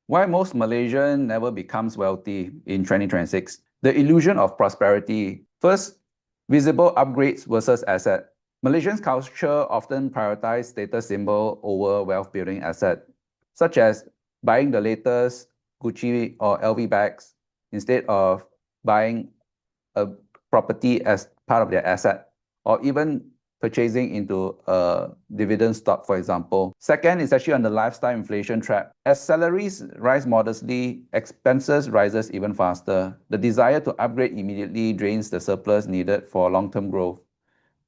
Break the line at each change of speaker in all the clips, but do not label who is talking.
Why most Malaysians never becomes wealthy in 2026? The illusion of prosperity. First, visible upgrades versus asset. Malaysians' culture often prioritize status symbol over wealth building asset, such as buying the latest Gucci or LV bags instead of buying a property as part of their asset, or even purchasing into a dividend stock, for example. Second is actually on the lifestyle inflation trap. As salaries rise modestly, expenses rises even faster. The desire to upgrade immediately drains the surplus needed for long-term growth,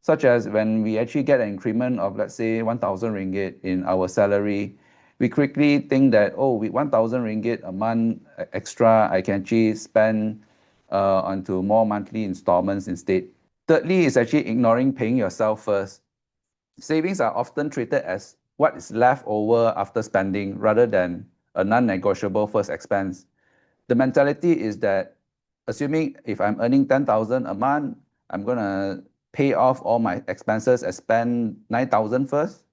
such as when we actually get an increment of, let's say, 1,000 ringgit in our salary, we quickly think that, oh, with 1,000 ringgit a month extra, I can actually spend onto more monthly installments instead. Thirdly is actually ignoring paying yourself first. Savings are often treated as what is left over after spending rather than a non-negotiable first expense. The mentality is that assuming if I'm earning 10,000 a month, I'm going to pay off all my expenses and spend 9,000 first.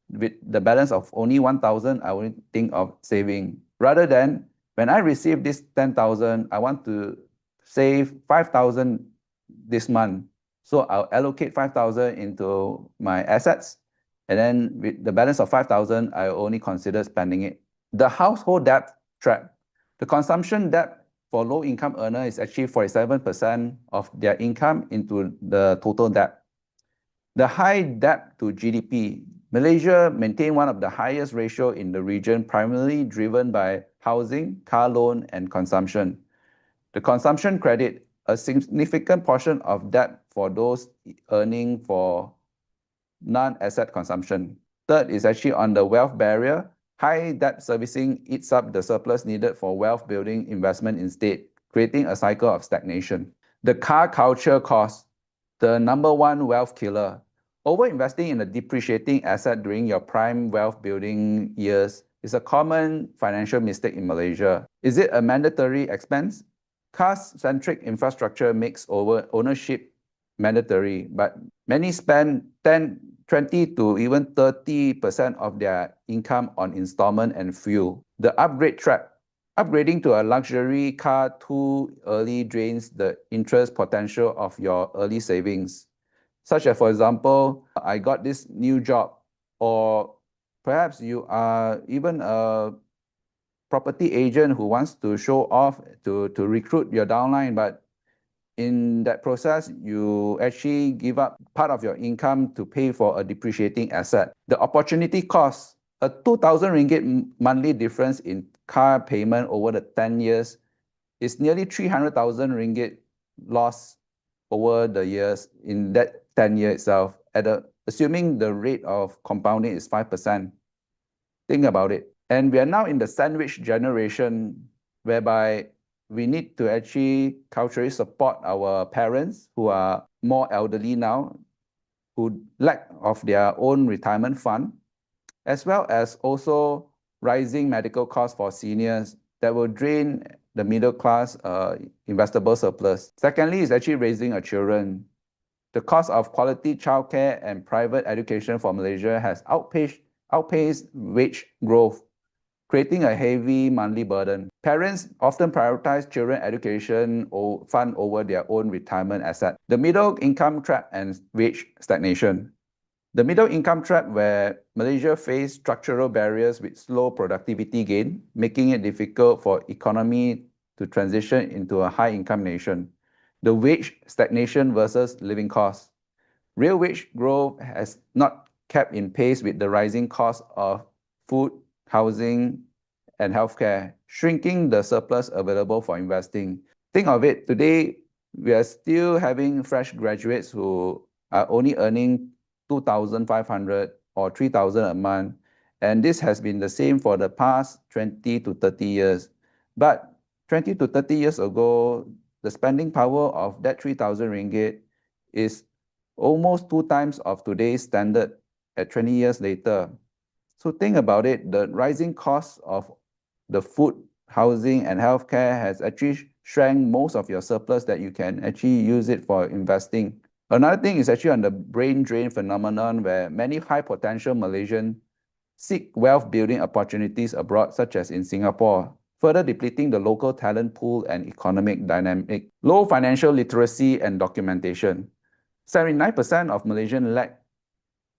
With the balance of only 1,000, I will think of saving. Rather than when I receive this 10,000, I want to save 5,000 this month. So I'll allocate 5,000 into my assets, and then with the balance of 5,000, I only consider spending it. The household debt trap. The consumption debt for low-income earner is actually 47% of their income into the total debt. The high debt to GDP. Malaysia maintained one of the highest ratio in the region, primarily driven by housing, car loan, and consumption. The consumption credit, a significant portion of debt for those earning for non-asset consumption. Third is actually on the wealth barrier. High debt servicing eats up the surplus needed for wealth building investment instead, creating a cycle of stagnation. The car culture cost, the number one wealth killer. Over-investing in a depreciating asset during your prime wealth building years is a common financial mistake in Malaysia. Is it a mandatory expense? Car-centric infrastructure makes ownership mandatory, but many spend 10, 20 to even 30% of their income on installment and fuel. The upgrade trap. Upgrading to a luxury car too early drains the interest potential of your early savings. Such as, for example, I got this new job, or perhaps you are even a property agent who wants to show off to recruit your downline, but in that process, you actually give up part of your income to pay for a depreciating asset. The opportunity cost, a 2,000 ringgit monthly difference in car payment over the 10 years is nearly 300,000 ringgit loss over the years in that 10 year itself, assuming the rate of compounding is 5%. Think about it. And we are now in the sandwich generation, whereby we need to actually culturally support our parents who are more elderly now, who lack of their own retirement fund, as well as also rising medical costs for seniors that will drain the middle class investable surplus. Secondly, is actually raising a children. The cost of quality childcare and private education for Malaysia has outpaced wage growth, creating a heavy monthly burden. Parents often prioritize children education or fund over their own retirement asset. The middle income trap and wage stagnation. The middle income trap, where Malaysia faced structural barriers with slow productivity gain, making it difficult for economy to transition into a high-income nation. The wage stagnation versus living costs. Real wage growth has not kept in pace with the rising cost of food, housing, and healthcare, shrinking the surplus available for investing. Think of it, today we are still having fresh graduates who are only earning 2,500 or 3,000 a month, and this has been the same for the past 20 to 30 years. But 20 to 30 years ago, the spending power of that 3,000 ringgit is almost 2 times of today's standard at 20 years later. So think about it, the rising cost of the food, housing, and healthcare has actually shrank most of your surplus that you can actually use it for investing. Another thing is actually on the brain drain phenomenon, where many high potential Malaysian seek wealth building opportunities abroad, such as in Singapore, further depleting the local talent pool and economic dynamic. Low financial literacy and documentation. 79% of Malaysians lack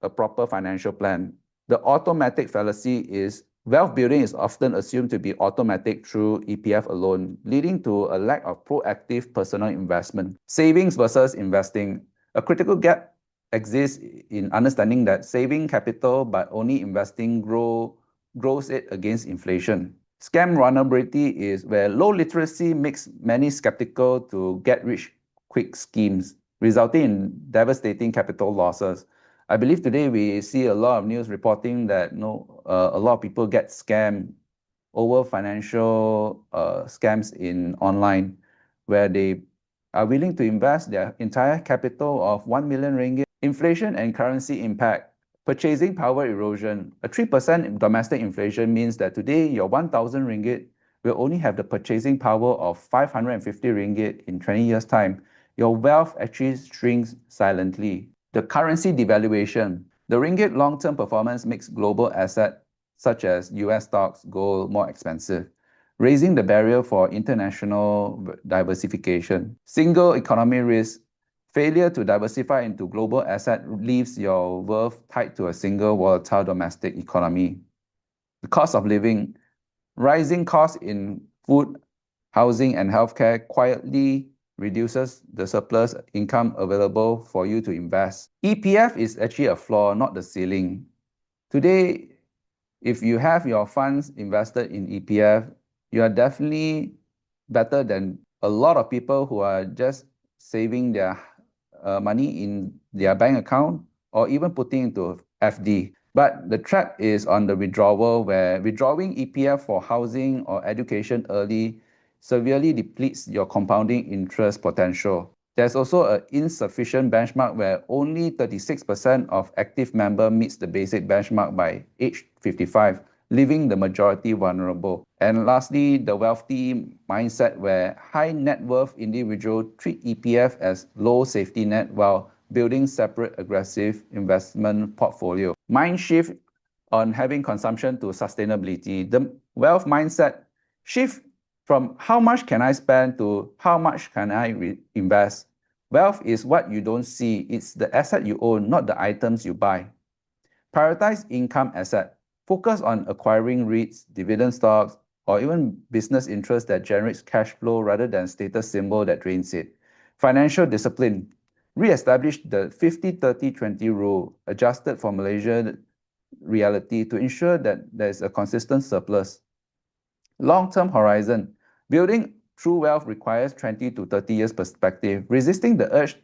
a proper financial plan. The automatic fallacy is wealth building is often assumed to be automatic through EPF alone, leading to a lack of proactive personal investment. Savings versus investing. A critical gap exists in understanding that saving capital but only investing grows it against inflation. Scam vulnerability is where low literacy makes many skeptical to get-rich-quick schemes, resulting in devastating capital losses. I believe today we see a lot of news reporting that a lot of people get scammed over financial scams in online, where they are willing to invest their entire capital of 1 million ringgit. Inflation and currency impact. Purchasing power erosion. A 3% domestic inflation means that today your 1,000 ringgit will only have the purchasing power of 550 ringgit in 20 years' time. Your wealth actually shrinks silently. The currency devaluation. The ringgit long-term performance makes global assets such as US stocks, gold more expensive, raising the barrier for international diversification. Single economy risk. Failure to diversify into global asset leaves your worth tied to a single volatile domestic economy. The cost of living. Rising costs in food, housing, and healthcare quietly reduces the surplus income available for you to invest. EPF is actually a floor, not the ceiling. Today, if you have your funds invested in EPF, you are definitely better than a lot of people who are just saving their money in their bank account or even putting into FD. But the trap is on the withdrawal, where withdrawing EPF for housing or education early severely depletes your compounding interest potential. There's also an insufficient benchmark where only 36% of active members meets the basic benchmark by age 55, leaving the majority vulnerable. And lastly, the wealthy mindset where high net worth individuals treat EPF as low safety net while building separate aggressive investment portfolio. Mind shift on having consumption to sustainability. The wealth mindset shift from how much can I spend to how much can I invest. Wealth is what you don't see. It's the asset you own, not the items you buy. Prioritize income asset. Focus on acquiring REITs, dividend stocks, or even business interest that generates cash flow rather than status symbol that drains it. Financial discipline. Re-establish the 50-30-20 rule adjusted for Malaysian reality to ensure that there is a consistent surplus. Long-term horizon. Building true wealth requires 20 to 30 years perspective. Resisting the urge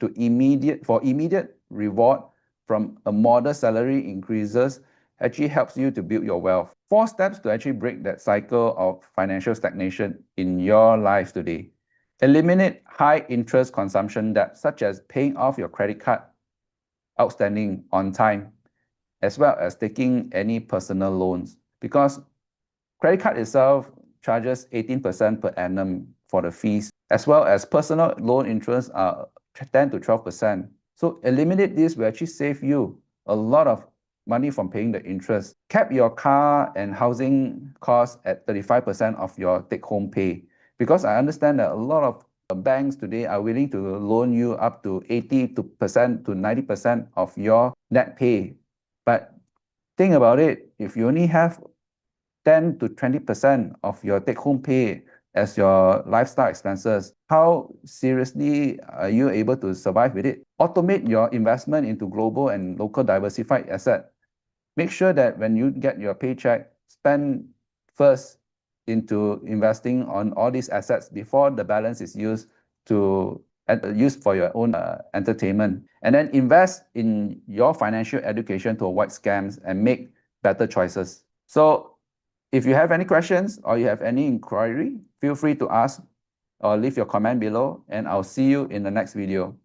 for immediate reward from a modest salary increases actually helps you to build your wealth. 4 steps to actually break that cycle of financial stagnation in your life today. Eliminate high interest consumption debt, such as paying off your credit card outstanding on time, as well as taking any personal loans, because credit card itself charges 18% per annum for the fees, as well as personal loan interest are 10 to 12%. So eliminate this will actually save you a lot of money from paying the interest. Cap your car and housing costs at 35% of your take-home pay, because I understand that a lot of banks today are willing to loan you up to 80% to 90% of your net pay. But think about it, if you only have 10 to 20% of your take-home pay as your lifestyle expenses, how seriously are you able to survive with it? Automate your investment into global and local diversified asset. Make sure that when you get your paycheck, spend first into investing on all these assets before the balance is used for your own entertainment. And then invest in your financial education to avoid scams and make better choices. So if you have any questions or you have any inquiry, feel free to ask or leave your comment below, and I'll see you in the next video.